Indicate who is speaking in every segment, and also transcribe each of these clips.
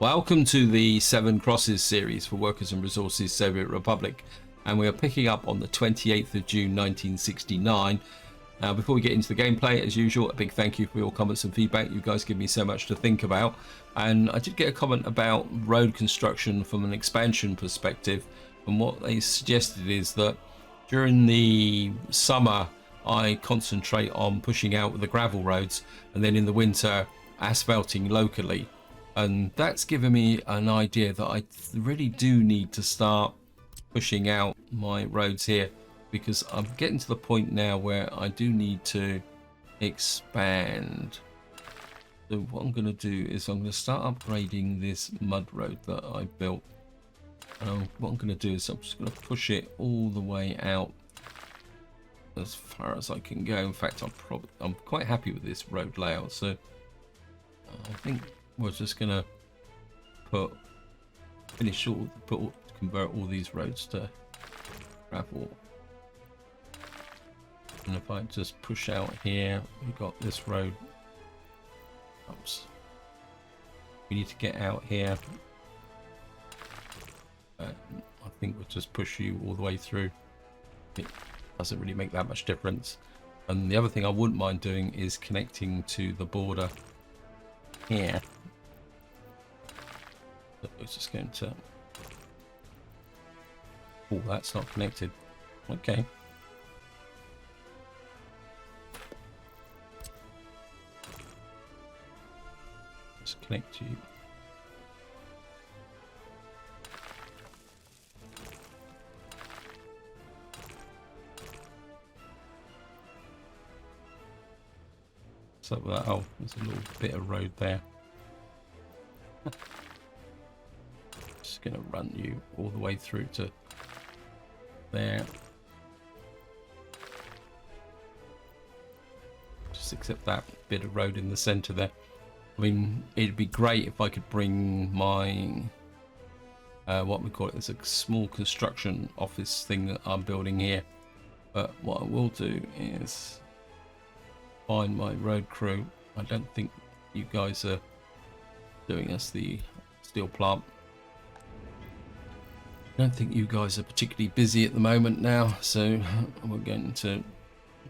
Speaker 1: Welcome to the Seven Crosses series for Workers and Resources Soviet Republic, and we are picking up on the 28th of June 1969. Now, before we get into the gameplay, as usual, a big thank you for your comments and feedback. You guys give me so much to think about, and I did get a comment about road construction from an expansion perspective, and what they suggested is that during the summer I concentrate on pushing out the gravel roads, and then in the winter asphalting locally. And that's given me an idea that I really do need to start pushing out my roads here, because I'm getting to the point now where I do need to expand. So what I'm going to do is I'm going to start upgrading this mud road that I built. And what I'm going to do is I'm just going to push it all the way out as far as I can go. In fact, I'm quite happy with this road layout. So I think we're just gonna convert all these roads to gravel. And if I just push out here, we've got this road. Oops. We need to get out here. I think we'll just push you all the way through. It doesn't really make that much difference. And the other thing I wouldn't mind doing is connecting to the border here. It's just going to... Oh, that's not connected. Okay. Just connect you. So oh, there's a little bit of road there. Just gonna run you all the way through to there. Just accept that bit of road in the center there. I mean, it'd be great if I could bring my what we call it, it's a small construction office thing that I'm building here. But what I will do is find my road crew. I don't think you guys are doing us the steel plant. I don't think you guys are particularly busy at the moment now, so we're going to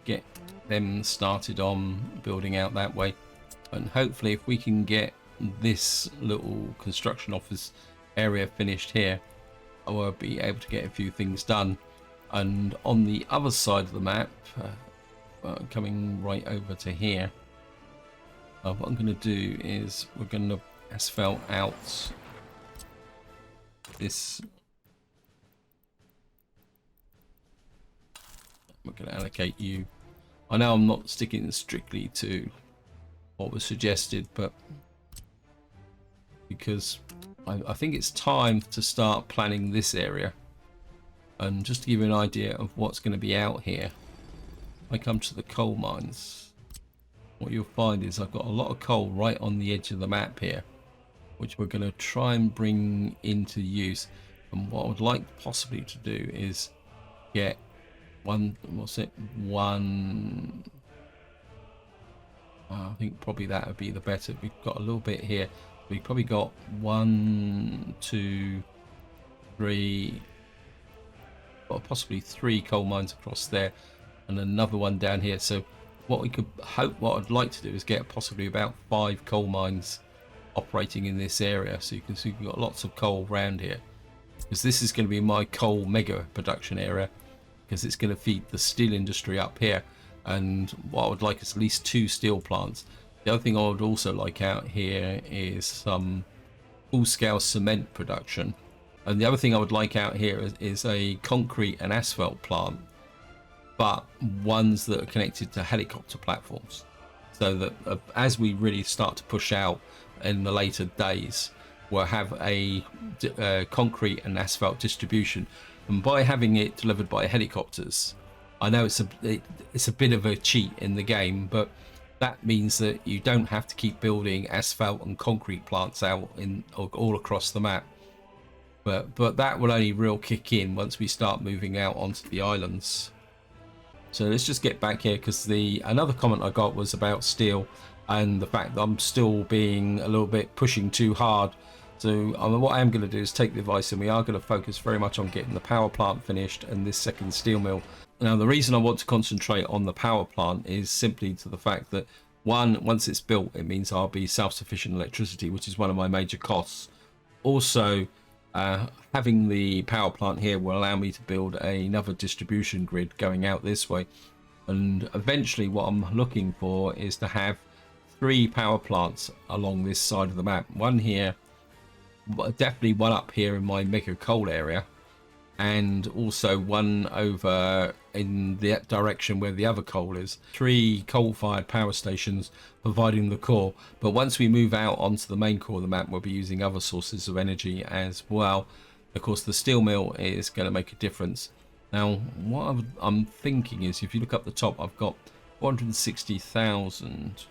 Speaker 1: get them started on building out that way. And hopefully if we can get this little construction office area finished here, I will be able to get a few things done. And on the other side of the map, coming right over to here, what I'm going to do is we're going to asphalt out this. We're going to allocate you. I know I'm not sticking strictly to what was suggested, but because I think it's time to start planning this area. And just to give you an idea of what's going to be out here, if I come to the coal mines, what you'll find is I've got a lot of coal right on the edge of the map here, which we're going to try and bring into use. And what I would like possibly to do is get I think probably that would be the better. We've got a little bit here. We've probably got 1, 2, 3, or possibly 3 coal mines across there, and another one down here. So what I'd like to do is get possibly about 5 coal mines operating in this area, so you can see we've got lots of coal around here, because this is going to be my coal mega production area, because it's going to feed the steel industry up here. And what I would like is at least 2 steel plants. The other thing I would also like out here is some full-scale cement production. And the other thing I would like out here is a concrete and asphalt plant, but ones that are connected to helicopter platforms, so that as we really start to push out in the later days, we'll have a concrete and asphalt distribution. And by having it delivered by helicopters, I know it's a bit of a cheat in the game, but that means that you don't have to keep building asphalt and concrete plants out all across the map. But that will only real kick in once we start moving out onto the islands. So let's just get back here, because another comment I got was about steel and the fact that I'm still being a little bit pushing too hard So what I am going to do is take the advice, and we are going to focus very much on getting the power plant finished and this second steel mill. Now, the reason I want to concentrate on the power plant is simply to the fact that, one, once it's built, it means I'll be self-sufficient in electricity, which is one of my major costs. Also, having the power plant here will allow me to build another distribution grid going out this way. And eventually what I'm looking for is to have 3 power plants along this side of the map. One here, definitely one up here in my mega coal area, and also one over in the direction where the other coal is. 3 coal-fired power stations providing the core, but once we move out onto the main core of the map, we'll be using other sources of energy as well. Of course, the steel mill is going to make a difference. Now, what I'm thinking is, if you look up the top, I've got 460,000.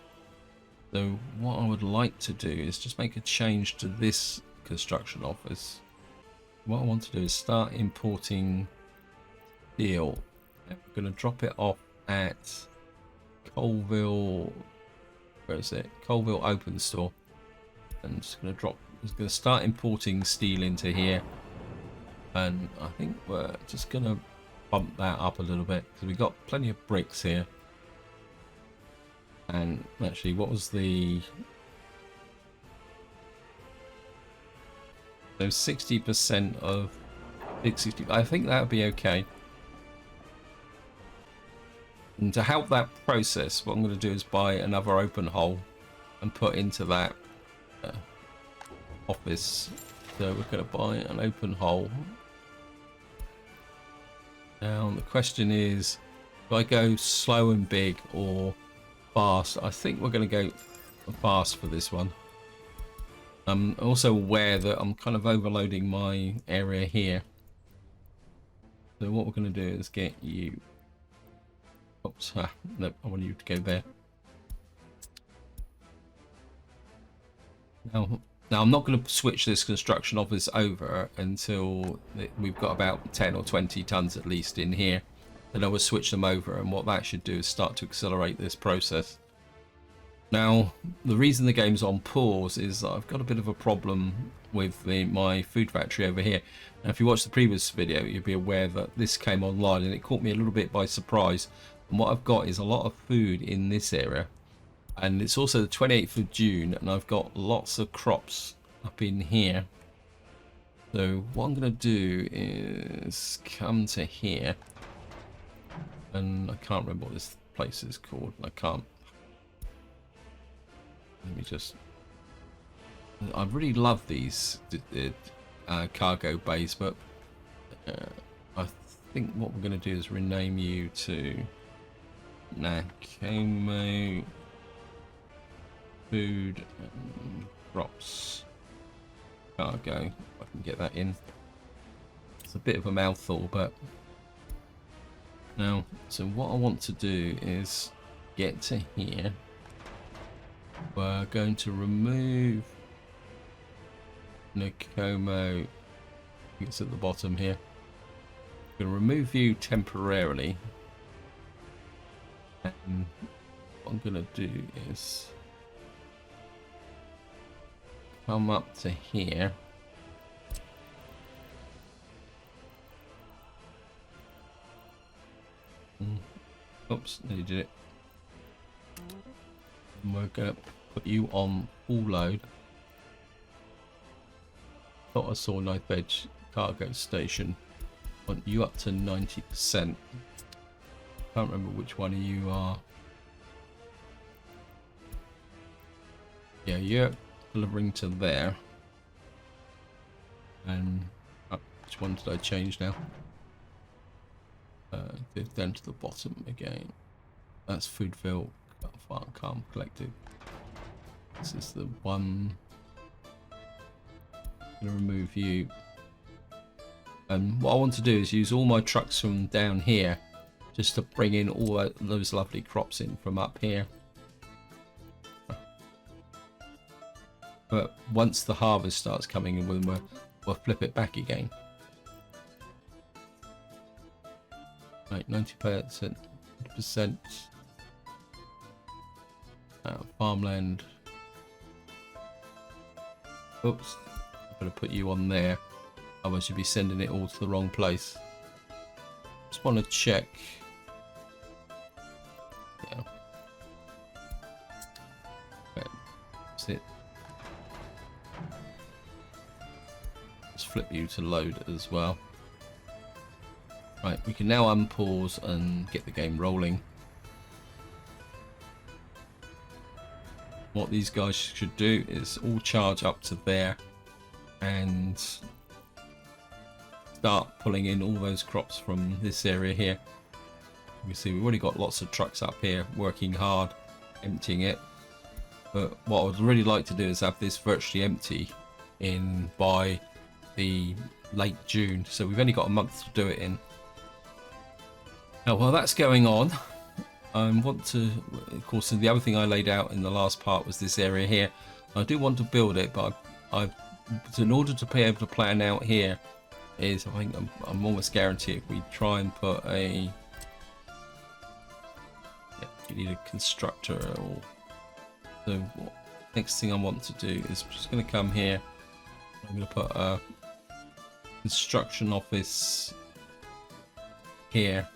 Speaker 1: So what I would like to do is just make a change to this construction office. What I want to do is start importing steel. And we're going to drop it off at Colville. Where is it? Colville Open Store. And just going to start importing steel into here. And I think we're just going to bump that up a little bit because we've got plenty of bricks here. And actually, what was the... So 60% of 60. I think that would be okay. And to help that process, what I'm going to do is buy another open hole and put into that office. So we're going to buy an open hole. Now the question is, do I go slow and big or fast? I think we're going to go fast for this one. I'm also aware that I'm kind of overloading my area here. So what we're going to do is get you... Oops, no, I want you to go there. Now I'm not going to switch this construction office over until we've got about 10 or 20 tons at least in here. Then I will switch them over, and what that should do is start to accelerate this process. Now, the reason the game's on pause is that I've got a bit of a problem with my food factory over here. Now, if you watched the previous video, you'll be aware that this came online and it caught me a little bit by surprise. And what I've got is a lot of food in this area. And it's also the 28th of June, and I've got lots of crops up in here. So what I'm going to do is come to here. And I can't remember what this place is called. I can't. Let me just... I really love these cargo bays, but I think what we're going to do is rename you to Nakomo Food and Crops Cargo. If I can get that in. It's a bit of a mouthful, but... Now, so what I want to do is get to here. We're going to remove Nakomo. It's at the bottom here. I'm going to remove you temporarily. And what I'm going to do is come up to here. Oops, nearly did it. And we're going to put you on full load. Thought I saw Knife Edge cargo station. Want you up to 90%. Can't remember which one of you are. Yeah, you're delivering to there. And which one did I change now? Down to the bottom again. That's Foodville, Calm Collective. This is the one. I'm gonna remove you. And what I want to do is use all my trucks from down here just to bring in all those lovely crops in from up here. But once the harvest starts coming in, we'll flip it back again. Right, 90%, 100%. Farmland. Oops, I'm going to put you on there. Otherwise you'll be sending it all to the wrong place. Just want to check. Yeah. Okay. That's it. Just flip you to load as well. Right, we can now unpause and get the game rolling. What these guys should do is all charge up to there and start pulling in all those crops from this area here. You can see we've already got lots of trucks up here working hard, emptying it. But what I would really like to do is have this virtually empty in by the late June. So we've only got a month to do it in. Now while that's going on, I want to, of course, the other thing I laid out in the last part was this area here. I do want to build it, but in order to be able to plan out here, I think I'm almost guaranteed if we try and put a, yeah, you need a constructor. Or so next thing I want to do is just going to come here. I'm going to put a construction office here.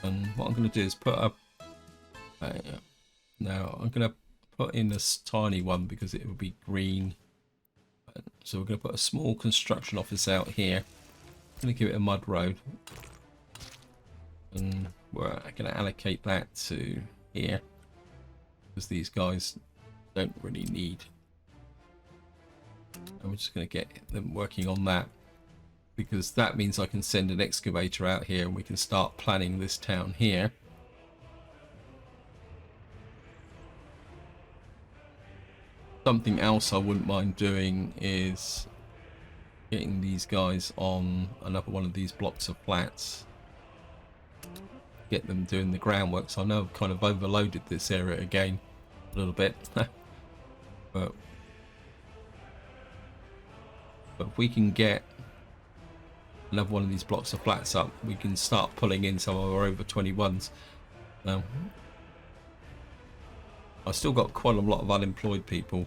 Speaker 1: And what I'm going to do is put up. Now I'm going to put in this tiny one because it will be green. So we're going to put a small construction office out here. I'm going to give it a mud road, and we're going to allocate that to here because these guys don't really need. And we're just going to get them working on that, because that means I can send an excavator out here and we can start planning this town here. Something else I wouldn't mind doing is getting these guys on another one of these blocks of flats. Get them doing the groundwork. So I know I've kind of overloaded this area again a little bit. but if we can get another one of these blocks of flats up, we can start pulling in some of our over 21s. Now, I've still got quite a lot of unemployed people,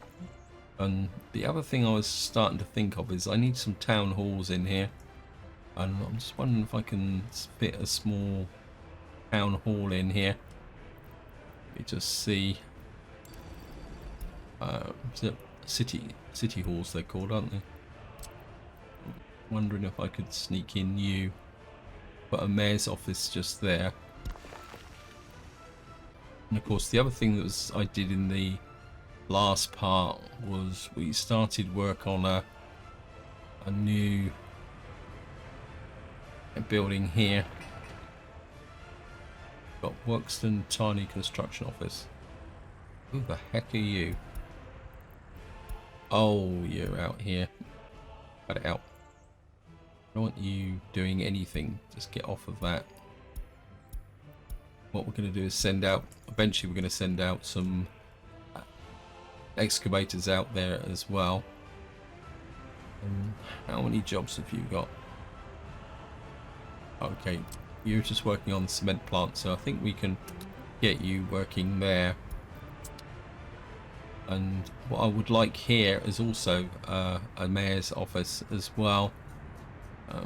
Speaker 1: and the other thing I was starting to think of is I need some town halls in here, and I'm just wondering if I can fit a small town hall in here. You just see city halls they're called, aren't they? Wondering if I could sneak in you, put a mayor's office just there. And of course the other thing that I did in the last part was we started work on a new building here. Got Workston Tiny Construction Office. Who the heck are you? Oh, you're out here. Cut it out. I don't want you doing anything. Just get off of that. What we're going to do is send out, eventually we're going to send out some excavators out there as well. How many jobs have you got? Okay, you're just working on the cement plant, so I think we can get you working there. And what I would like here is also a mayor's office as well. I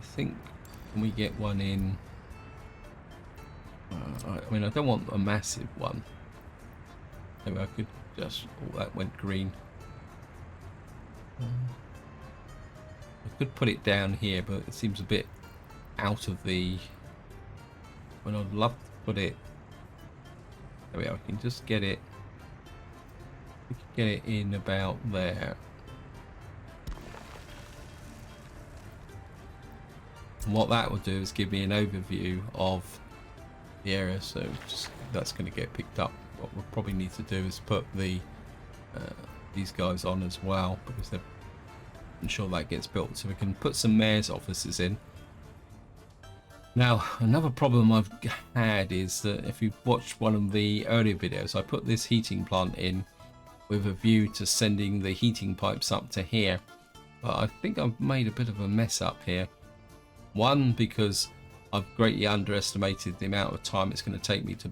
Speaker 1: think, can we get one in? I mean, I don't want a massive one. Maybe I could just, oh, that went green. I could put it down here, but it seems a bit out of the, when I'd love to put it, there we go, I can just get it, we can get it in about there. And what that will do is give me an overview of the area, so just, that's going to get picked up. What we'll probably need to do is put the these guys on as well, because they're ensure that gets built, so we can put some mayor's offices in. Now, another problem I've had is that if you've watched one of the earlier videos, I put this heating plant in with a view to sending the heating pipes up to here, but I think I've made a bit of a mess up here. One, because I've greatly underestimated the amount of time it's going to take me to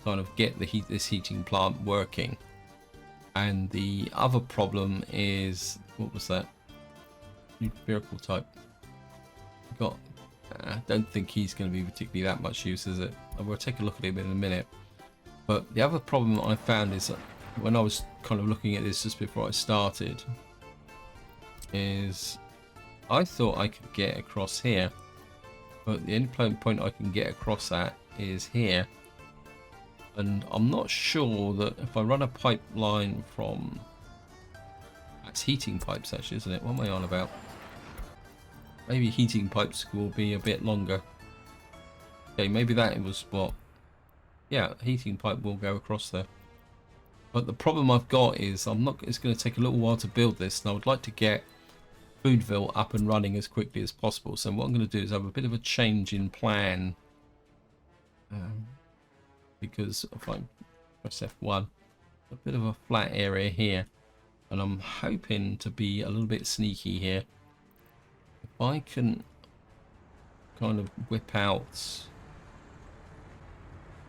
Speaker 1: kind of get this heating plant working. And the other problem is, what was that? Numerical type. Got. I don't think he's going to be particularly that much use, is it? We'll take a look at him in a minute. But the other problem I found is that when I was kind of looking at this just before I started, is I thought I could get across here, but the only point I can get across at is here. And I'm not sure that if I run a pipeline from... That's heating pipes actually, isn't it? What am I on about? Maybe heating pipes will be a bit longer. Okay, maybe that was what... Yeah, heating pipe will go across there. But the problem I've got is it's going to take a little while to build this, and I would like to get Foodville up and running as quickly as possible. So what I'm going to do is have a bit of a change in plan. Because if I press F1, a bit of a flat area here, and I'm hoping to be a little bit sneaky here. If I can kind of whip out,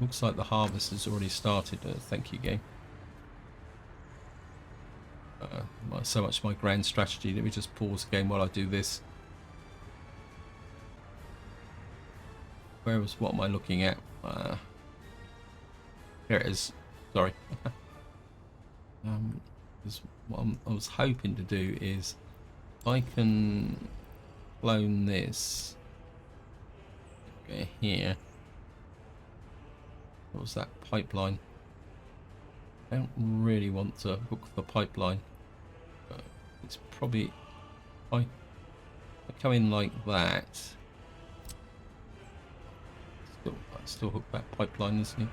Speaker 1: looks like the harvest has already started. Thank you, game. So much my grand strategy. Let me just pause the game while I do this. What am I looking at? Here it is. Sorry. What I was hoping to do is I can clone this. Okay, here. What was that pipeline? I don't really want to hook the pipeline. It's probably I come in like that. Still hook that pipeline, isn't it?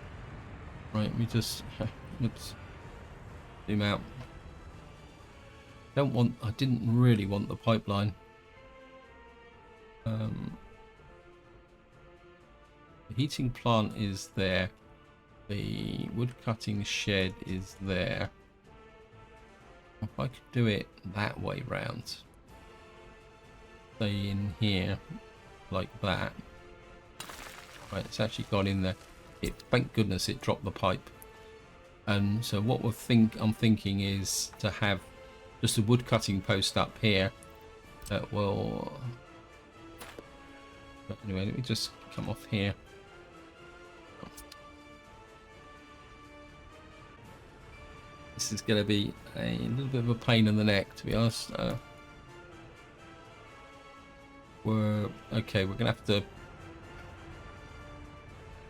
Speaker 1: Right, let me just oops, zoom out. I didn't really want the pipeline. The heating plant is there. The wood cutting shed is there. If I could do it that way round, stay in here like that. Right, it's actually gone in there. Thank goodness it dropped the pipe. And so what I'm thinking is to have just a wood cutting post up here that will... But anyway, let me just come off here. This is going to be a little bit of a pain in the neck, to be honest. We're going to have to...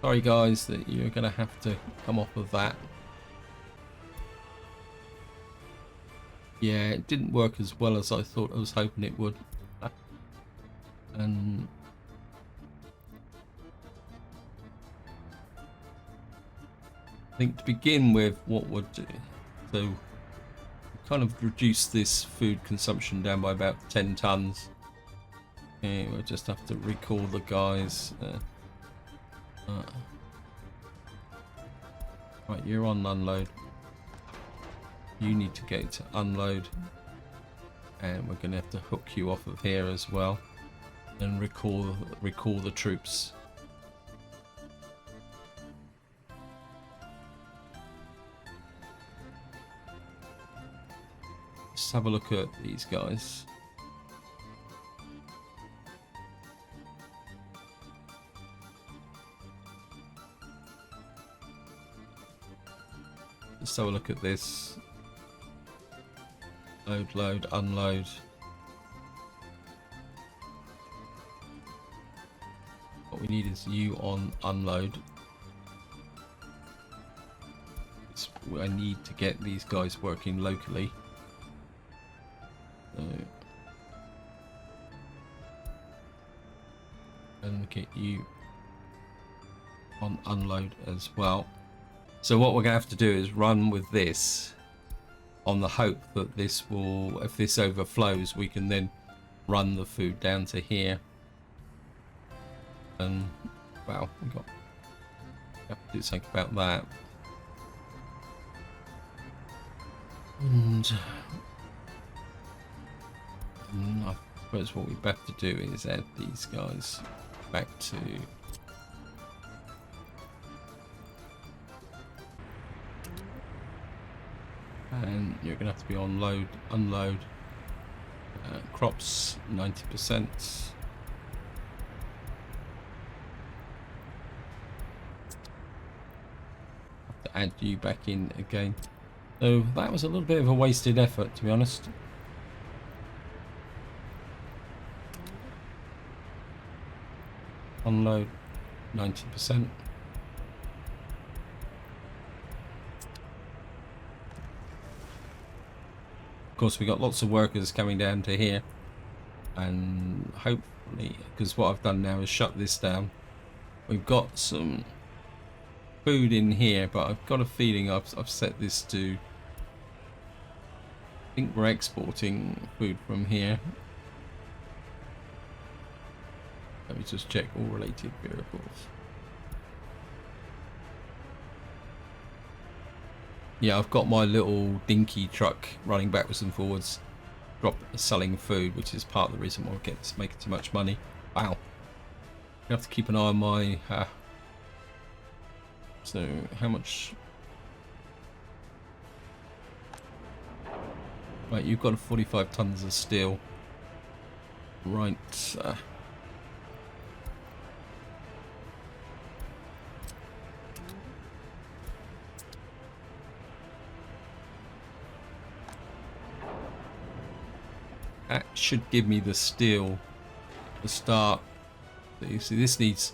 Speaker 1: Sorry guys, that you're going to have to come off of that. Yeah, it didn't work as well as I thought. I was hoping it would. And I think to begin with, what would do? So kind of reduce this food consumption down by about 10 tons. Okay, we'll just have to recall the guys. Right, you're on unload. You need to go to unload, and we're going to have to hook you off of here as well, and recall the troops. Let's have a look at these guys. Let's have a look at this. Load, unload. What we need is you on unload. I need to get these guys working locally. So, and get you on unload as well. So what we're going to have to do is run with this on the hope that this will, if this overflows, we can then run the food down to here. And, well, we have to do something about that. And I suppose what we have to do is add these guys back to... And you're going to have to be on load, unload. Crops 90%. Have to add you back in again. So that was a little bit of a wasted effort, to be honest. Unload 90%. Of course, we got lots of workers coming down to here, and hopefully, because what I've done now is shut this down. We've got some food in here, but I've got a feeling I've set this to. I think we're exporting food from here. Let me just check all related variables. Yeah, I've got my little dinky truck running backwards and forwards, selling food, which is part of the reason why we're making too much money. Wow. You have to keep an eye on my... so, how much... Right, you've got 45 tons of steel. Right. That should give me the steel to start. You see, this needs,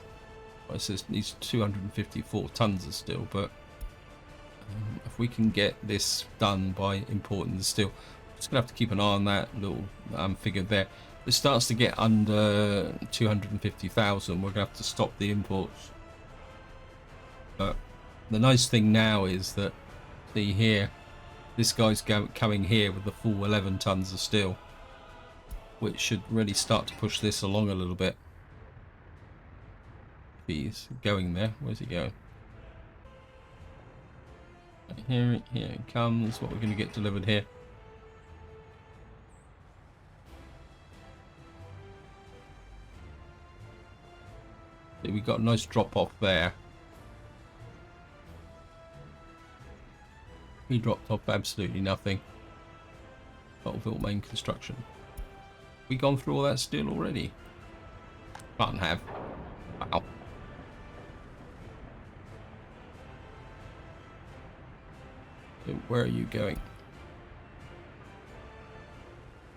Speaker 1: well, it says needs 254 tons of steel, but if we can get this done by importing the steel, just gonna have to keep an eye on that little figure there. If it starts to get under 250,000, we're gonna have to stop the imports. But the nice thing now is that, see here, this guy's coming here with the full 11 tons of steel, which should really start to push this along a little bit. He's going there. Where's he going? Here it comes. What we're going to get delivered here. See, we got a nice drop off there. He dropped off absolutely nothing. Battlefield main construction. We gone through all that steel already? Can't have. Wow. So where are you going?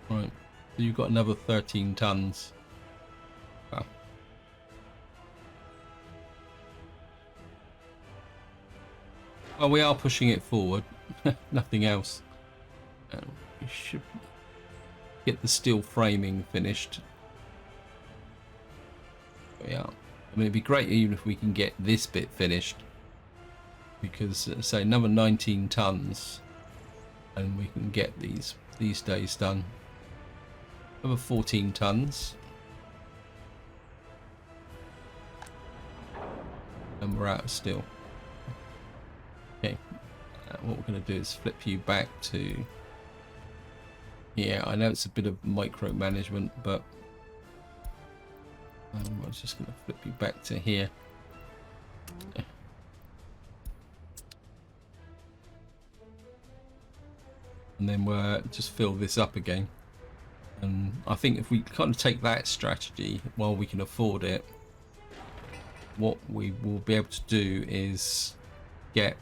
Speaker 1: Right. So you've got another 13 tons. Wow. Well, we are pushing it forward. Nothing else. We should get the steel framing finished. Yeah, I mean, it'd be great even if we can get this bit finished, because say another 19 tons and we can get these days done. Another 14 tons and we're out of steel. Okay, what we're going to do is flip you back to... Yeah, I know it's a bit of micromanagement, but I'm just going to flip you back to here. And then we'll just fill this up again. And I think if we kind of take that strategy while we can afford it, what we will be able to do is get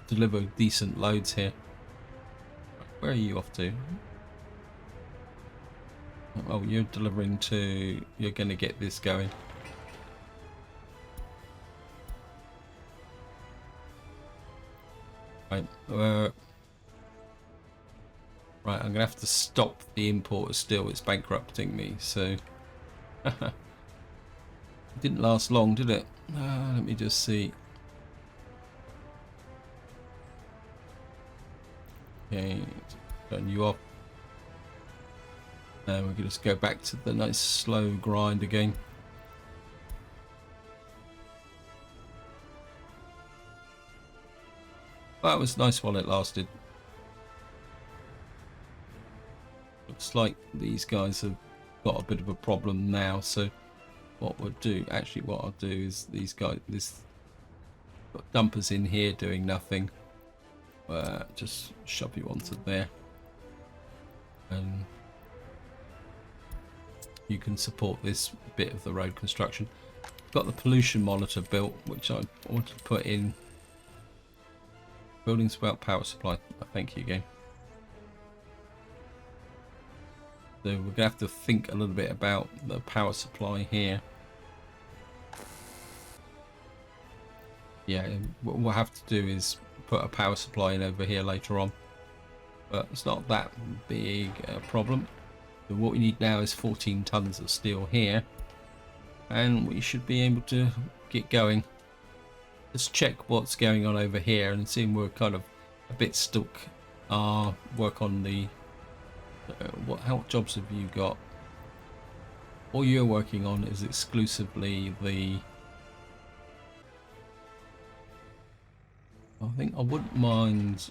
Speaker 1: deliver decent loads here. Where are you off to? Oh, you're delivering to... You're going to get this going. Right. Right, I'm going to have to stop the import of steel. It's bankrupting me, so... It didn't last long, did it? Let me just see. Okay, turn you off. And we can just go back to the nice slow grind again. That was nice while it lasted. Looks like these guys have got a bit of a problem now, so what we'll do, actually what I'll do is these guys, this got dumpers in here doing nothing. just shove you onto there, and you can support this bit of the road construction. Got the pollution monitor built, which I wanted to put in. Buildings without power supply. Thank you, game. So we're gonna have to think a little bit about the power supply here. Yeah, what we'll have to do is put a power supply in over here later on, but it's not that big a problem. So what we need now is 14 tons of steel here, and we should be able to get going. Let's check what's going on over here and see we're kind of a bit stuck. Work on the what jobs have you got? All you're working on is exclusively the, I think I wouldn't mind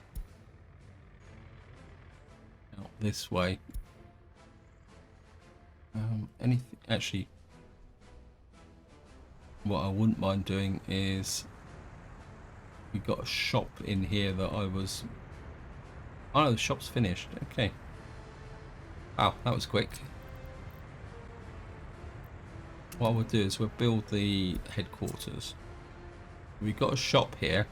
Speaker 1: out this way. Anything actually, what I wouldn't mind doing is, we've got a shop in here that I was, oh no, the shop's finished. Okay. Wow, that was quick. What we'll do is we'll build the headquarters. We've got a shop here.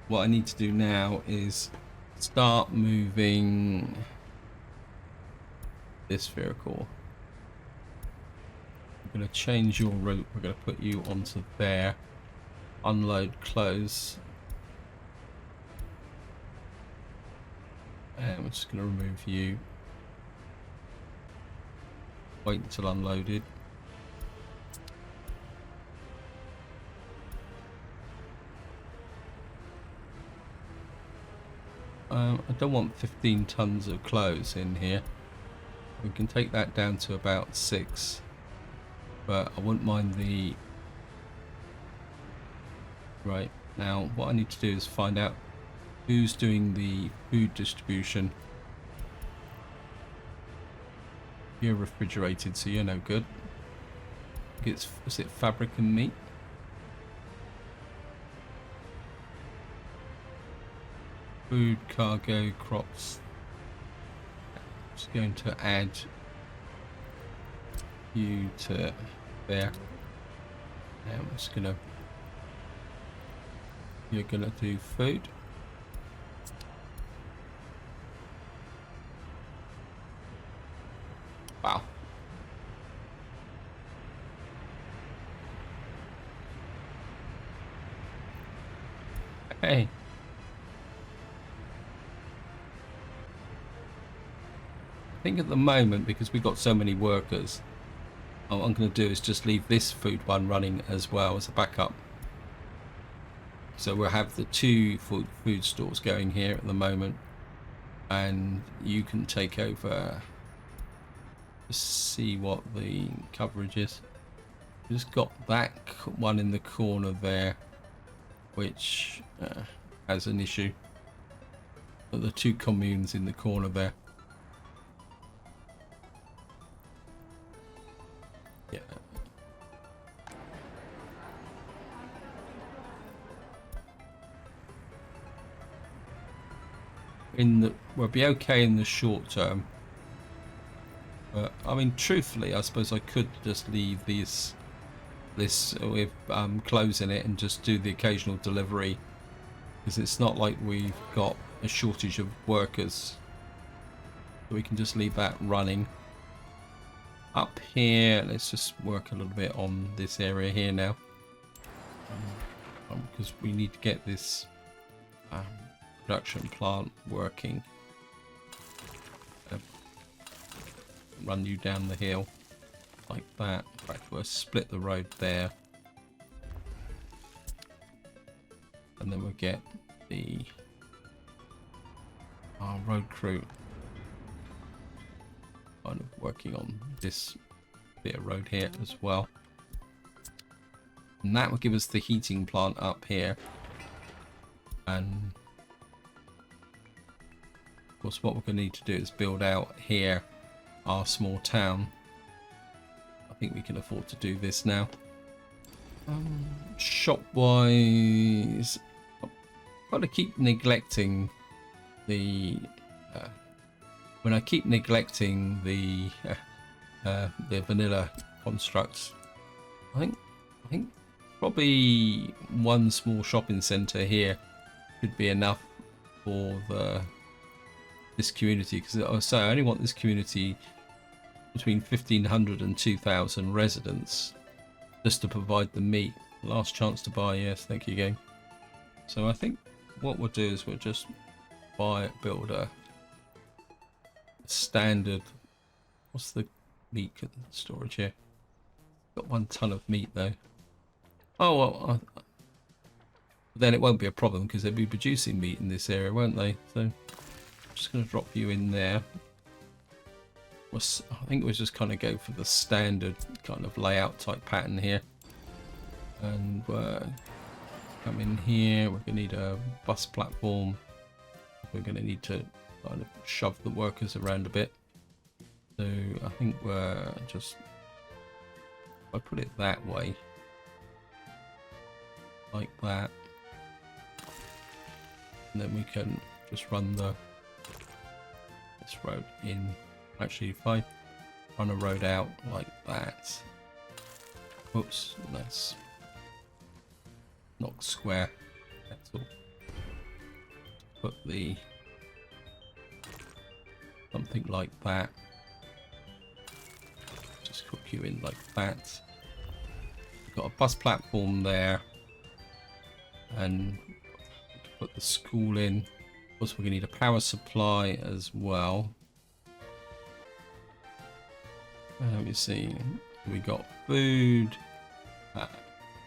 Speaker 1: What I need to do now is start moving this vehicle. We're going to change your route. We're going to put you onto there. Unload, close. And we're just going to remove you. Wait until unloaded. I don't want 15 tons of clothes in here. We can take that down to about 6, but I wouldn't mind the... Right, now what I need to do is find out who's doing the food distribution. You're refrigerated, so you're no good. Is it fabric and meat? Food, cargo, crops. Just going to add you to there. And I'm just gonna, you're gonna do food. Wow. Hey. I think at the moment, because we've got so many workers, what I'm going to do is just leave this food one running as well as a backup. So we'll have the 2 food stores going here at the moment, and you can take over. See what the coverage is. Just got that one in the corner there, which has an issue. But the 2 communes in the corner there. Yeah. We'll be okay in the short term. I mean, truthfully, I suppose I could just leave this with clothes in it and just do the occasional delivery, because it's not like we've got a shortage of workers. So we can just leave that running. Up here, let's just work a little bit on this area here now, because we need to get this production plant working. Run you down the hill like that. In fact, we'll split the road there, and then we'll get our road crew kind of working on this bit of road here as well, and that will give us the heating plant up here. And of course, what we're going to need to do is build out here our small town. I think we can afford to do this now. Shop wise, got to keep neglecting the when I keep neglecting the vanilla constructs. I think probably one small shopping centre here should be enough for this community, because I only want this community between 1,500 and 2,000 residents just to provide the meat. Last chance to buy, yes, thank you game. So I think what we'll do is we'll just build a standard. What's the meat storage here? Got 1 ton of meat though. Oh well, then it won't be a problem because they'll be producing meat in this area, won't they? So I'm just going to drop you in there. I think we'll just kind of go for the standard kind of layout type pattern here, and come in here. We're going to need a bus platform. We're going to need to kind of shove the workers around a bit. So I think we're just, if I put it that way, like that, and then we can just run this road in. Actually, if I run a road out like that, whoops, that's not square. That's all. Put the something like that. Just hook you in like that. We've got a bus platform there, and put the school in. Also, we're going to need a power supply as well. Let me see. We got food,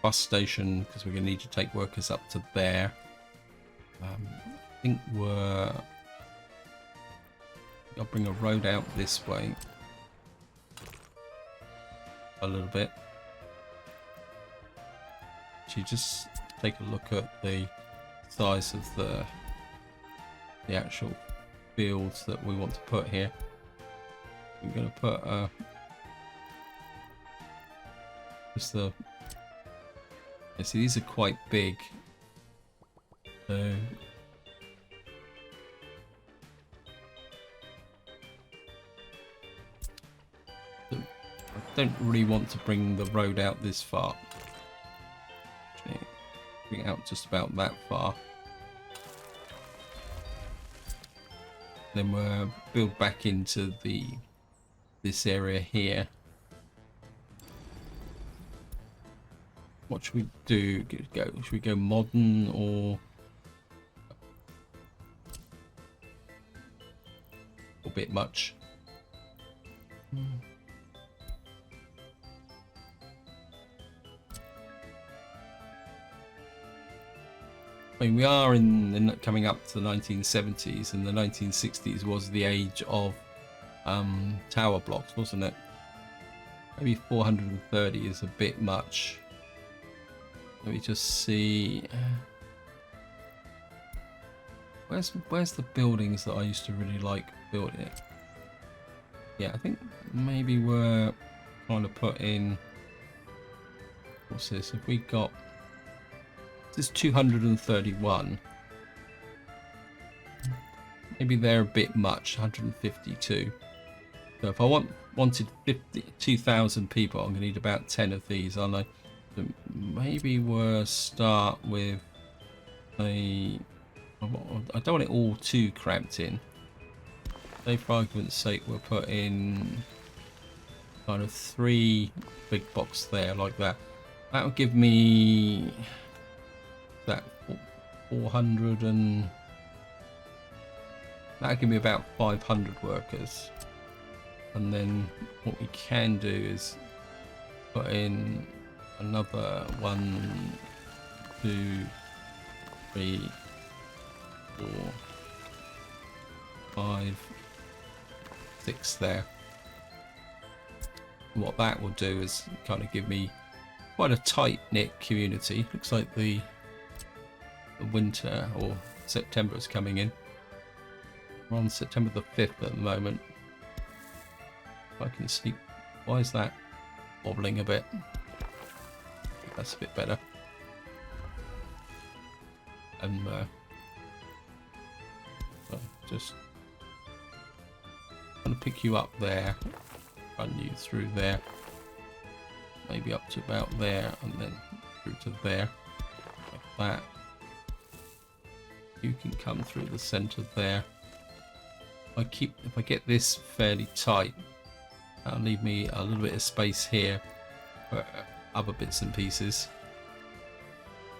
Speaker 1: bus station, because we're going to need to take workers up to there. I think I'll bring a road out this way a little bit. So you just take a look at the size of the actual fields that we want to put here. We're going to put just the, see, these are quite big, so I don't really want to bring the road out this far. Actually, bring it out just about that far. Then we'll build back into this area here. What should we do? Should we go modern or a bit much? I mean, we are coming up to the 1970s, and the 1960s was the age of tower blocks, wasn't it? Maybe 430 is a bit much. Let me just see. Where's the buildings that I used to really like building it? Yeah, I think maybe we're trying to put in. What's this? If we got this is 231. Maybe they're a bit much. 152. So if I wanted 2,000 people, I'm gonna need about 10 of these, aren't I? So maybe we'll start with I don't want it all too cramped in. Say for argument's sake, we'll put in kind of 3 big box there, like that. That'll give me that 400, and that'll give me about 500 workers. And then what we can do is put in another 1, 2, 3, 4, 5, 6 there. And what that will do is kind of give me quite a tight-knit community. Looks like the winter or September is coming in. We're on September the 5th at the moment. If I can sleep. Why is that wobbling a bit? That's a bit better. And just I'm gonna pick you up there, run you through there, maybe up to about there, and then through to there, like that. You can come through the center there. If I get this fairly tight, that'll leave me a little bit of space here for other bits and pieces.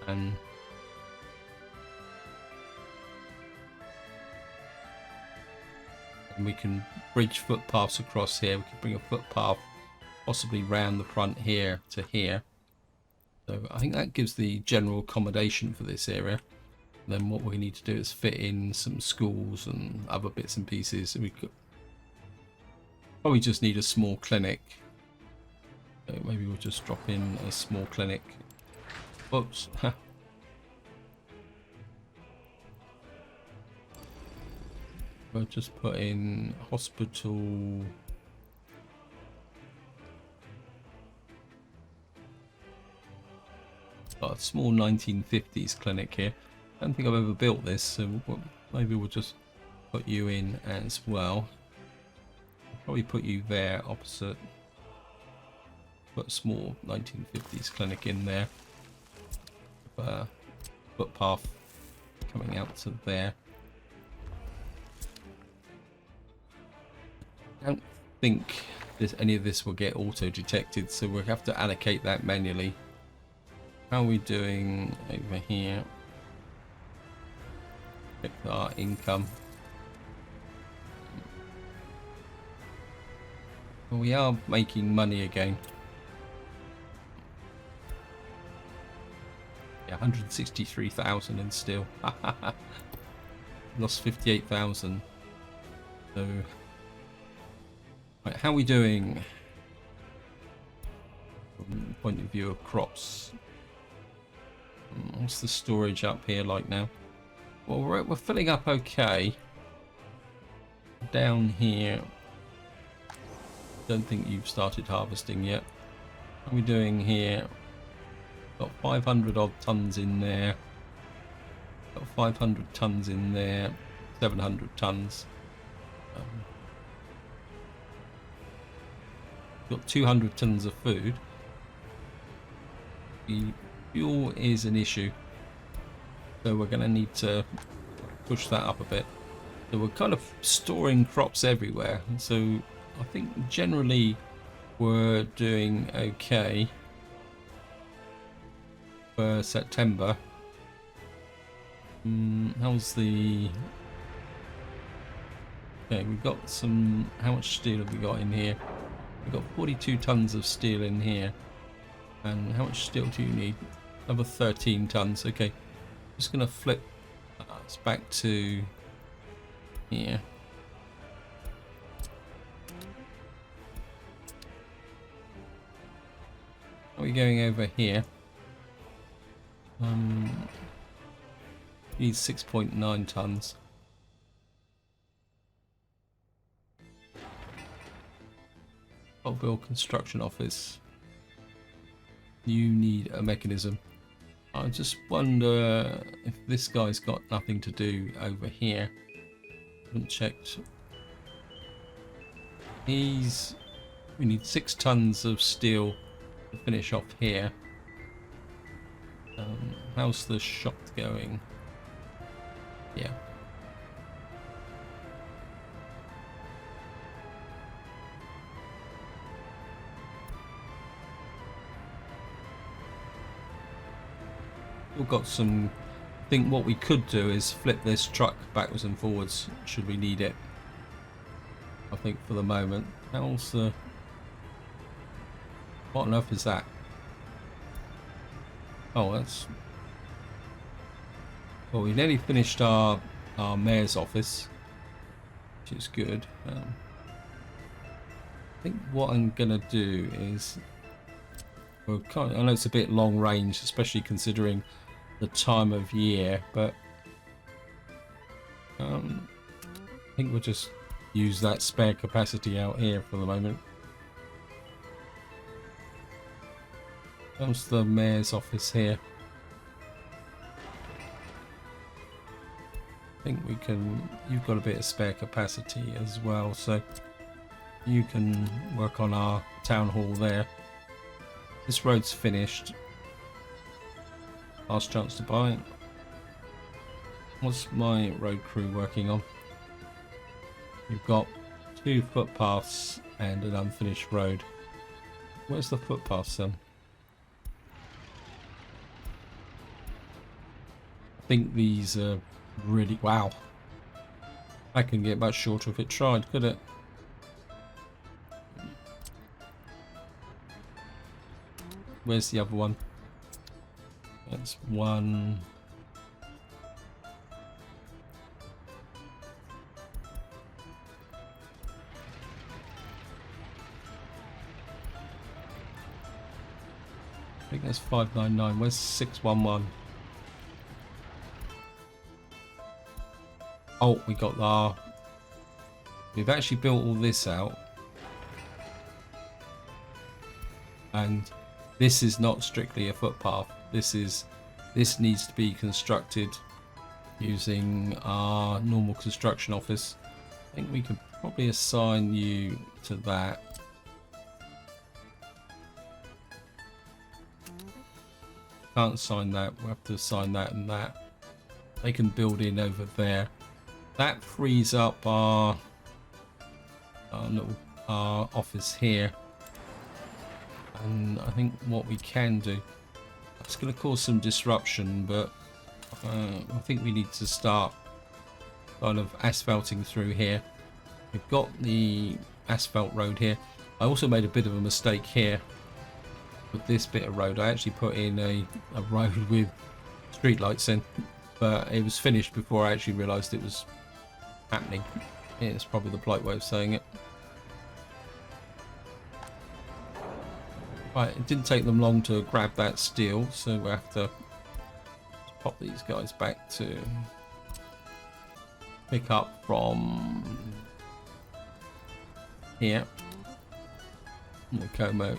Speaker 1: And we can bridge footpaths across here. We can bring a footpath possibly round the front here to here. So I think that gives the general accommodation for this area. Then what we need to do is fit in some schools and other bits and pieces. We could probably just need a small clinic. So maybe we'll just drop in a small clinic. Oops. We'll just put in hospital. Got a small 1950s clinic here. I don't think I've ever built this, so maybe we'll just put you in as well. Probably put you there opposite. Put a small 1950s clinic in there. Footpath coming out to there. I don't think any of this will get auto detected, so we'll have to allocate that manually. How are we doing over here? Check our income. Well, we are making money again. Yeah, 163,000 in steel. Lost 58,000. So, right, how are we doing from the point of view of crops? What's the storage up here like now? Well, we're filling up okay. Down here, don't think you've started harvesting yet. What are we doing here? Got 500 odd tons in there. Got 500 tons in there. 700 tons. Got 200 tons of food. The fuel is an issue, so we're going to need to push that up a bit. So we're kind of storing crops everywhere, so I think generally we're doing okay for September. How's the... Okay, we've got some... How much steel have we got in here? We've got 42 tons of steel in here. And how much steel do you need? Another 13 tons. Okay, just going to flip us back to here. Are we going over here? Need 6.9 tons. Oakville Construction Office. You need a mechanism. I just wonder if this guy's got nothing to do over here. Haven't checked. We need 6 tons of steel to finish off here. How's the shop going? Yeah. We've got some... I think what we could do is flip this truck backwards and forwards should we need it. I think for the moment. How's the... What on earth is that? Oh, that's... Well, we nearly finished our mayor's office, which is good. I think what I'm gonna do is... Well, I know it's a bit long range, especially considering the time of year, but I think we'll just use that spare capacity out here for the moment. How's the mayor's office here? think we can. You've got a bit of spare capacity as well, so you can work on our town hall there. This road's finished. Last chance to buy. What's my road crew working on? You've got 2 footpaths and an unfinished road. Where's the footpaths then? I think these are really... Wow. I can get much shorter if it tried, could it? Where's the other one? That's one. I think that's 599. Where's 611? Oh, we got our... We've actually built all this out. And this is not strictly a footpath. This needs to be constructed using our normal construction office. I think we could probably assign you to that. Can't assign that. We'll have to assign that and that. They can build in over there. That frees up our office here. And I think what we can do, it's going to cause some disruption, but I think we need to start kind of asphalting through here. We've got the asphalt road here. I also made a bit of a mistake here with this bit of road. I actually put in a road with street lights in, but it was finished before I actually realised it was happening. Yeah, it's probably the polite way of saying it. Right, it didn't take them long to grab that steel, so we have to pop these guys back to pick up from here. The Como.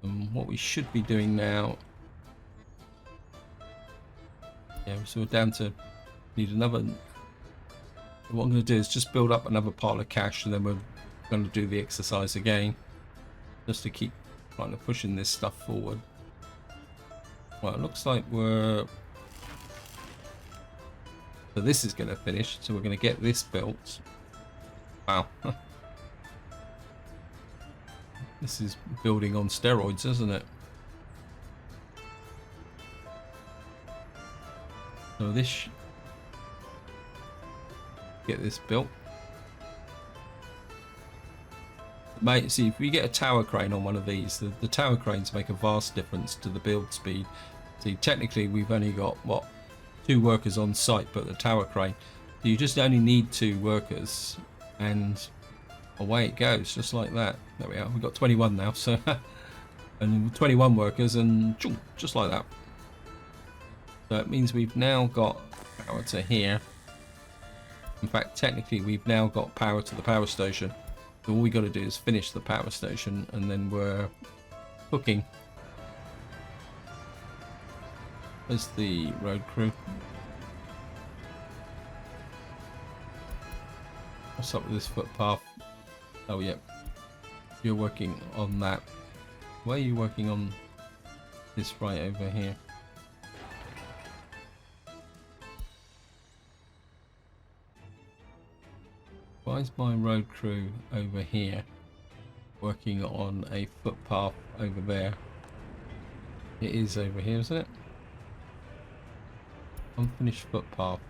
Speaker 1: And what we should be doing now, yeah, so we're down to need another. What I'm going to do is just build up another pile of cash, and then we're going to do the exercise again, just to keep kind of pushing this stuff forward. Well, it looks like we're... So this is going to finish, so we're going to get this built. Wow. This is building on steroids, isn't it? So this... Get this built. Mate, see, if we get a tower crane on one of these, the tower cranes make a vast difference to the build speed. See, technically we've only got, what, 2 workers on site, but the tower crane, you just only need 2 workers, and away it goes, just like that. There we are, we've got 21 now, so and 21 workers, and just like that. So it means we've now got power to here. In fact, technically we've now got power to the power station. So all we got to do is finish the power station, and then we're cooking. There's the road crew. What's up with this footpath? Oh, yeah. You're working on that. Why are you working on this right over here? Why is my road crew over here working on a footpath over there? It is over here, isn't it? Unfinished footpath.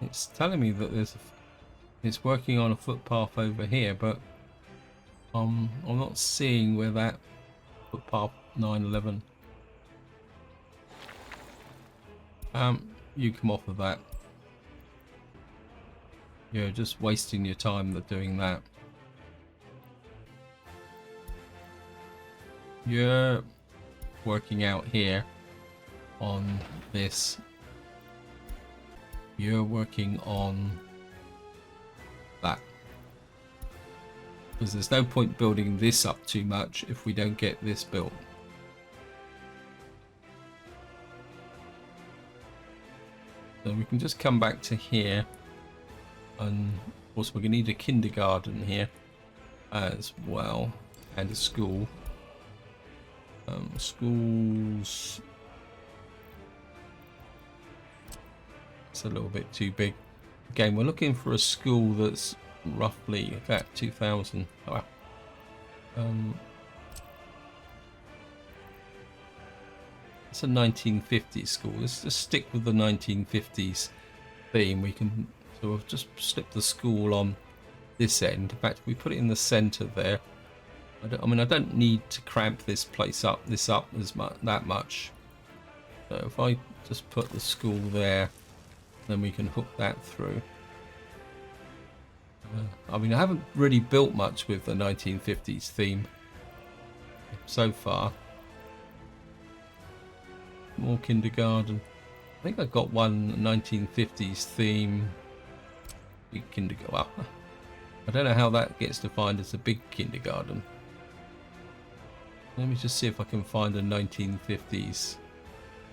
Speaker 1: It's telling me that it's working on a footpath over here, but I'm not seeing where that footpath 911. You come off of that. You're just wasting your time doing that. You're working out here on this. You're working on that. Because there's no point building this up too much if we don't get this built. So we can just come back to here, and of course we're going to need a kindergarten here as well, and a school. Schools, it's a little bit too big. Again, we're looking for a school that's roughly about 2,000. Oh, wow. It's a 1950s school. Let's just stick with the 1950s theme. We can sort of just slip the school on this end. In fact, if we put it in the center there, I mean, I don't need to cramp this place up, that much. So if I just put the school there, then we can hook that through. I mean, I haven't really built much with the 1950s theme so far. More kindergarten. I think I got one 1950s theme. Big kindergarten. Well, I don't know how that gets defined as a big kindergarten. Let me just see if I can find a 1950s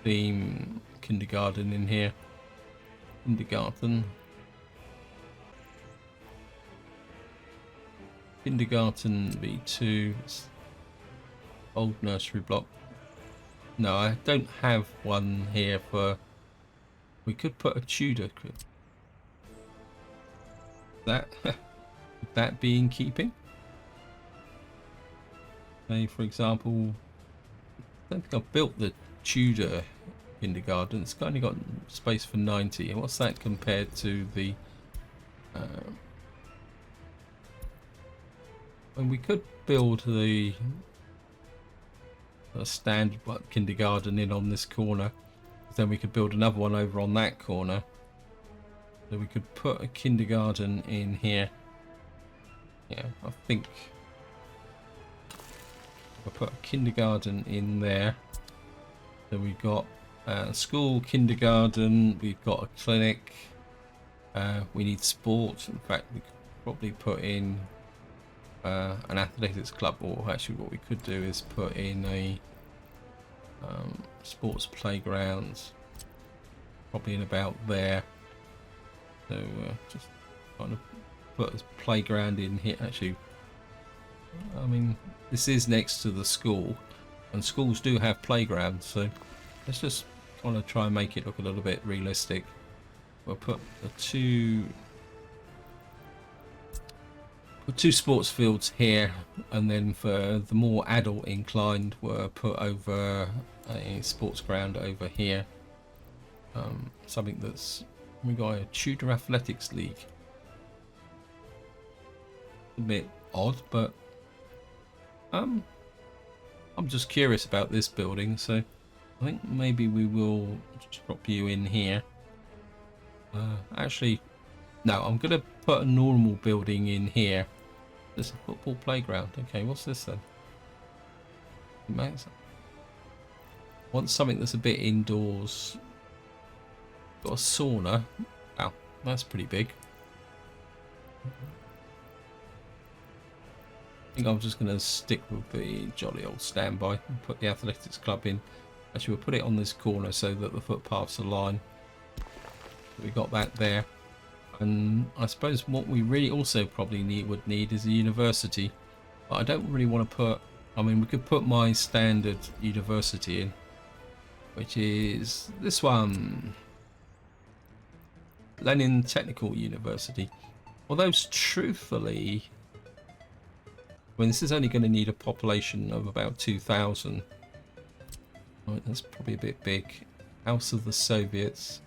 Speaker 1: theme kindergarten in here. Kindergarten. Kindergarten V2. Old nursery block. No, I don't have one here for... We could put a Tudor. Would that be in keeping? Say, for example, I don't think I've built the Tudor kindergarten. It's only got space for 90. And what's that compared to the... and we could build the standard kindergarten in on this corner. Then we could build another one over on that corner. So we could put a kindergarten in here. Yeah, I think I'll put a kindergarten in there. So we've got school, kindergarten, we've got a clinic, we need sports. In fact, we could probably put in an athletics club, or actually what we could do is put in a sports playgrounds, probably in about there. So just kind of put a playground in here. Actually, I mean, this is next to the school, and schools do have playgrounds, so let's just kind of try and make it look a little bit realistic. We'll put the two sports fields here, and then for the more adult inclined, we'll put over a sports ground over here. Something that's, we got a Tudor Athletics League. A bit odd, but I'm just curious about this building, so I think maybe we will just drop you in here. Actually, no, I'm gonna put a normal building in here. There's a football playground. Okay, what's this then? Want something that's a bit indoors. Got a sauna. Wow, that's pretty big. I think I'm just going to stick with the jolly old standby and put the athletics club in. Actually, we'll put it on this corner so that the footpaths align. We got that there. And I suppose what we really also probably would need is a university. But I don't really want to put... I mean, we could put my standard university in, which is this one. Lenin Technical University. Although, truthfully, I mean, this is only going to need a population of about 2,000. Right, that's probably a bit big. House of the Soviets.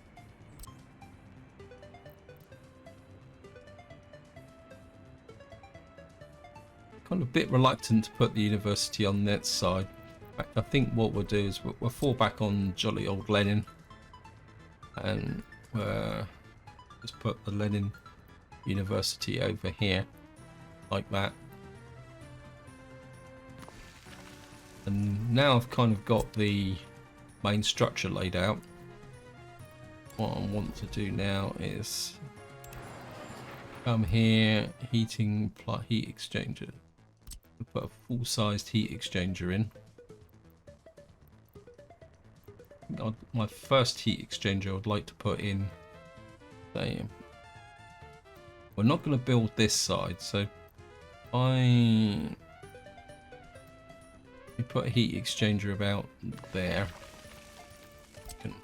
Speaker 1: Kind of a bit reluctant to put the university on that side. In fact, I think what we'll do is we'll fall back on jolly old Lenin, and just put the Lenin University over here, like that. And now I've kind of got the main structure laid out. what I want to do now is come here, heat exchanger. Put a full-sized heat exchanger in. My first heat exchanger I'd like to put in. We're not going to build this side, so we put a heat exchanger about there. Can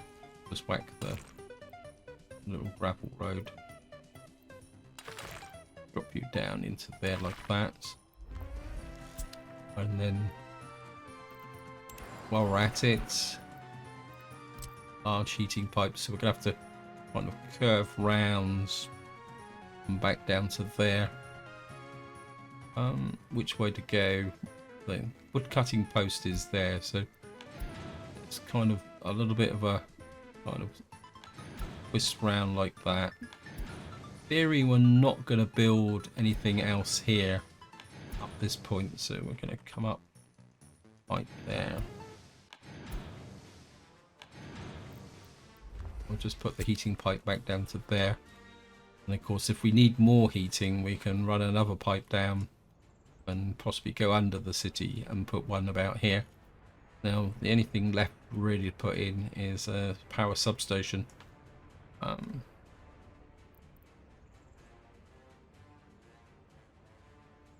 Speaker 1: just whack the little gravel road. Drop you down into there like that. And then while we're at it, large heating pipes, so we're gonna have to kind of curve rounds and back down to there. Which way to go? The wood cutting post is there, so it's kind of a little bit of a kind of twist round like that. In theory, we're not going to build anything else here up this point, so we're going to come up right there. We'll just put the heating pipe back down to there, and of course if we need more heating we can run another pipe down and possibly go under the city and put one about here. Now the only thing left really to put in is a power substation.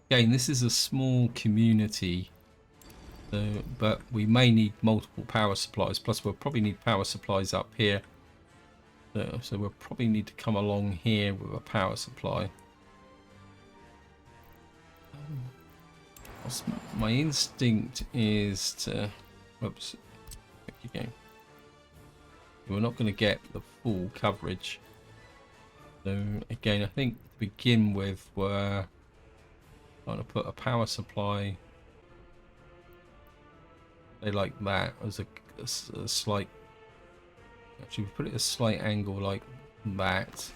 Speaker 1: Again, this is a small community, but we may need multiple power supplies, plus we'll probably need power supplies up here. So we'll probably need to come along here with a power supply. My instinct is to... Oops. Again. We're not going to get the full coverage. So again, I think to begin with, we're going to put a power supply like that as a slight... Actually, we put it at a slight angle like that.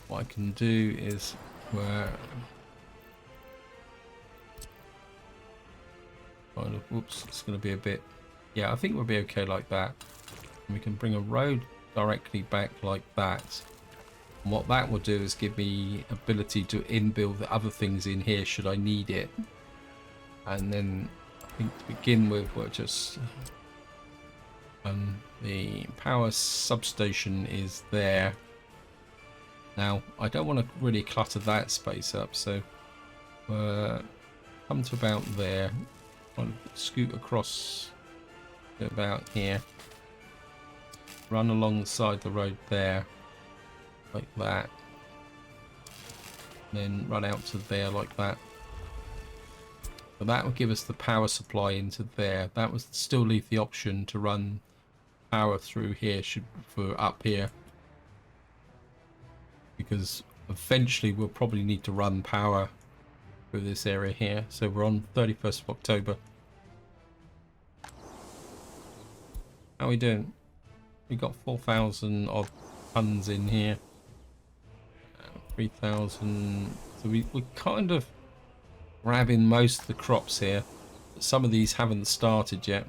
Speaker 1: What I can do is where kind of, whoops, it's going to be a bit. Yeah, I think we'll be okay like that. And we can bring a road directly back like that. And what that will do is give me ability to inbuild the other things in here should I need it. And then I think to begin with, we'll just. The power substation is there. Now I don't want to really clutter that space up, so come to about there, kind of scoot across to about here, run alongside the road there like that, then run out to there like that. So that will give us the power supply into there. That would still leave the option to run power through here for up here, because eventually we'll probably need to run power through this area here. So we're on 31st of October. How are we doing? We got 4,000 odd tons in here, 3,000. So we're kind of grabbing most of the crops here, but some of these haven't started yet.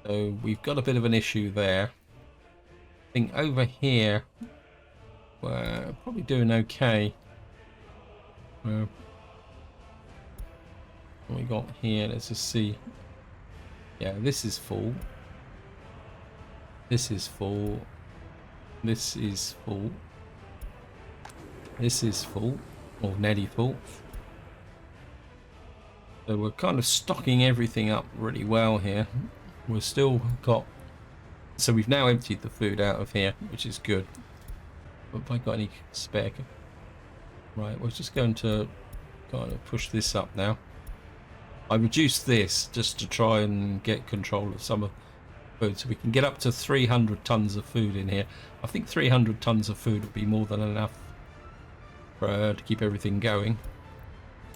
Speaker 1: So we've got a bit of an issue there. I think over here we're probably doing okay. What we got here, let's just see. Yeah, this is full. This is full. This is full. This is full, or nearly full. So we're kind of stocking everything up really well here. We've still got, so we've now emptied the food out of here, which is good. But have I got any spare? Right, we're just going to kind of push this up now. I reduced this just to try and get control of some of the food, so we can get up to 300 tons of food in here. I think 300 tons of food would be more than enough to keep everything going.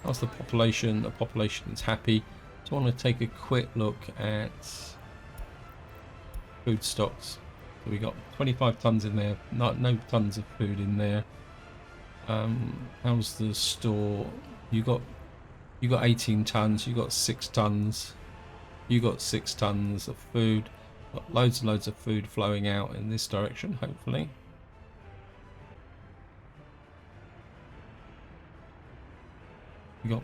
Speaker 1: How's the population? The population is happy. So I want to take a quick look at food stocks. So we got 25 tons in there, no tons of food in there. How's the store? You got 18 tons, you got 6 tons, you got 6 tons of food. Got loads and loads of food flowing out in this direction, hopefully. We got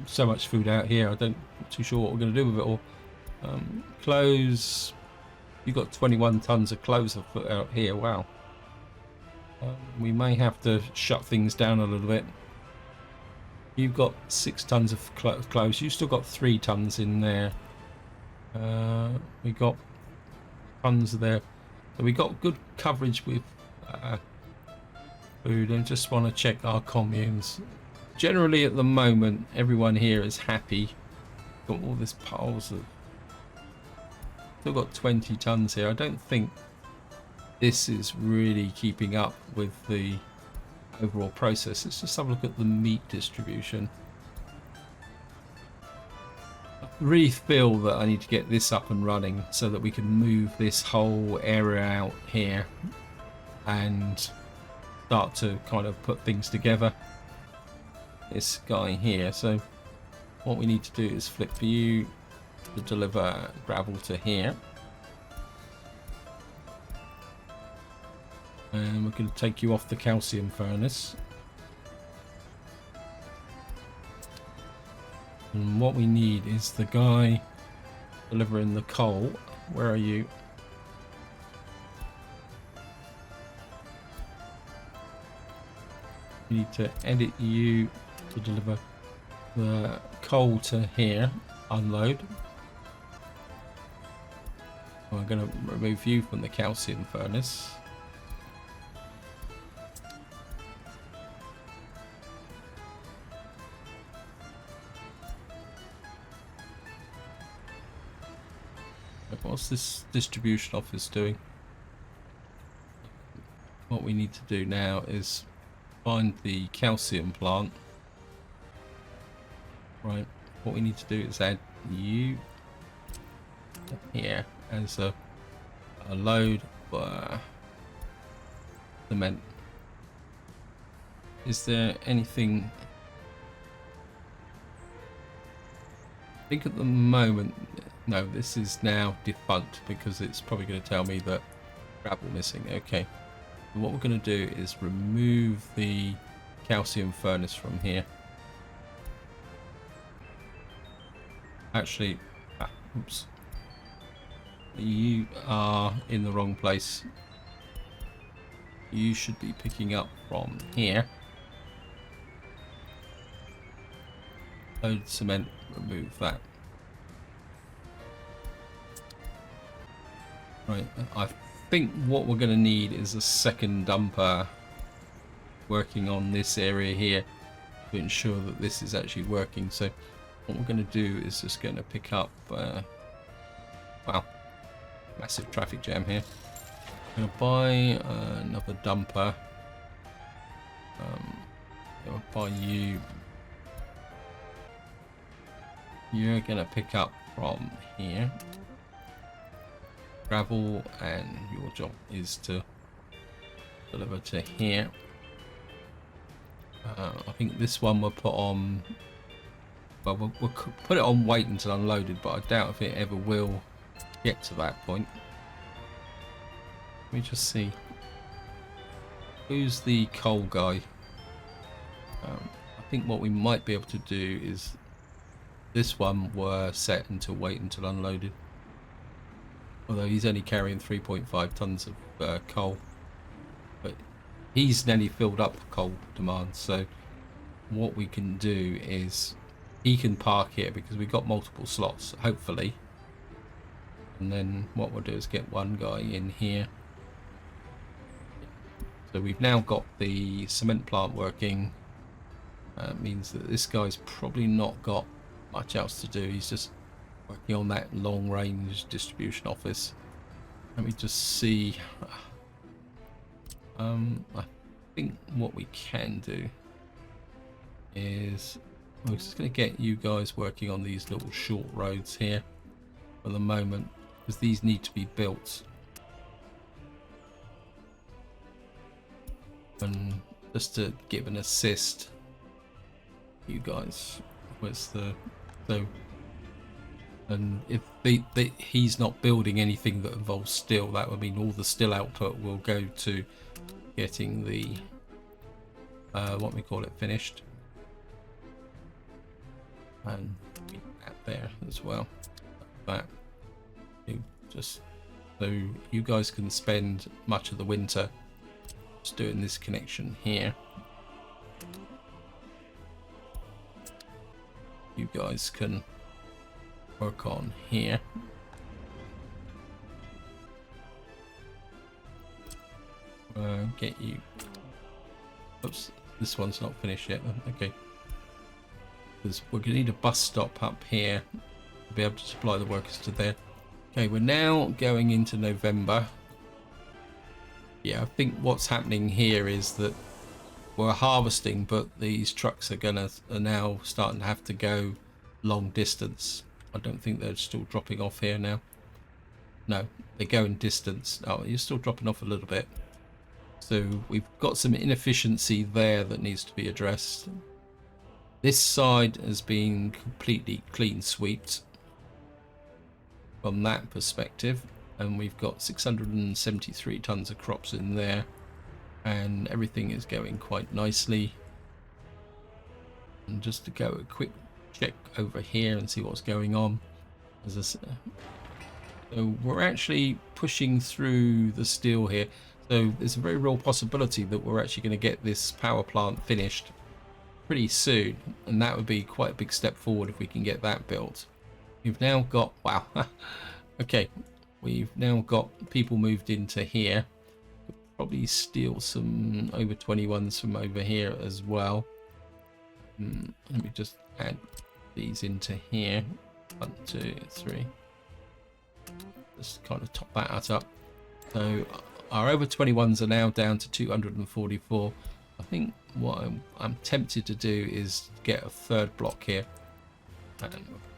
Speaker 1: so much food out here. I'm not too sure what we're going to do with it all. Clothes. You got 21 tons of clothes out here. Wow. We may have to shut things down a little bit. You've got 6 tons of clothes. You've still got 3 tons in there. We got tons there. So we got good coverage with food. And just want to check our communes. Generally, at the moment, everyone here is happy. Got all this piles of. Still got 20 tons here. I don't think this is really keeping up with the overall process. Let's just have a look at the meat distribution. I really feel that I need to get this up and running so that we can move this whole area out here and start to kind of put things together. This guy here. So what we need to do is flip for you to deliver gravel to here. And we're going to take you off the calcium furnace. And what we need is the guy delivering the coal. Where are you? We need to edit you to deliver the coal to here. Unload. I'm going to remove you from the calcium furnace. What's this distribution office doing? What we need to do now is find the calcium plant. Right, what we need to do is add you here as a load of cement. Is there anything? I think at the moment, no, this is now defunct because it's probably going to tell me that gravel missing. Okay, and what we're going to do is remove the calcium furnace from here. Actually, oops. You are in the wrong place. You should be picking up from here. Load cement, remove that. Right, I think what we're going to need is a second dumper working on this area here to ensure that this is actually working. So what we're going to do is just going to pick up, wow, massive traffic jam here. I'm going to buy another dumper. I'll buy you. You're going to pick up from here. Gravel, and your job is to deliver to here. I think this one we'll put on. Well, we'll put it on wait until unloaded, but I doubt if it ever will get to that point. Let me just see. Who's the coal guy? I think what we might be able to do is this one were set until wait until unloaded. Although he's only carrying 3.5 tons of coal. But he's nearly filled up coal demand. So what we can do is he can park here because we've got multiple slots, hopefully. And then what we'll do is get one guy in here. So we've now got the cement plant working. Means that this guy's probably not got much else to do. He's just working on that long range distribution office. Let me just see. I think what we can do is we're just going to get you guys working on these little short roads here for the moment, because these need to be built. And just to give an assist, you guys, where's the, so And if he's not building anything that involves steel, that would mean all the steel output will go to getting the what we call it finished, and that there as well. That you just so you guys can spend much of the winter just doing this connection here. You guys can work on here. Get you. Oops, this one's not finished yet. Okay, because we're gonna need a bus stop up here to be able to supply the workers to there. Okay, we're now going into November. Yeah, I think what's happening here is that we're harvesting, but these trucks are now starting to have to go long distance. I don't think they're still dropping off here now. No, they go in distance. Oh, you're still dropping off a little bit. So we've got some inefficiency there that needs to be addressed. This side has been completely clean swept from that perspective, and we've got 673 tons of crops in there, and everything is going quite nicely. And just to go a quick check over here and see what's going on. So we're actually pushing through the steel here. So there's a very real possibility that we're actually going to get this power plant finished pretty soon, and that would be quite a big step forward if we can get that built. We've now got, wow, okay, we've now got people moved into here. Probably steal some over 21s from over here as well. Let me just add these into here. 1, 2, 3. Just kind of top that up. So our over 21s are now down to 244. I think what I'm tempted to do is get a third block here and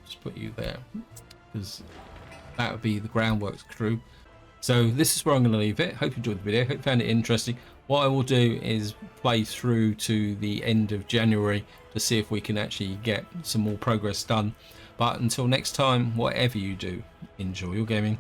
Speaker 1: just put you there, because that would be the groundworks crew. So this is where I'm going to leave it. Hope you enjoyed the video. Hope you found it interesting. What I will do is play through to the end of January to see if we can actually get some more progress done. But until next time, whatever you do, enjoy your gaming.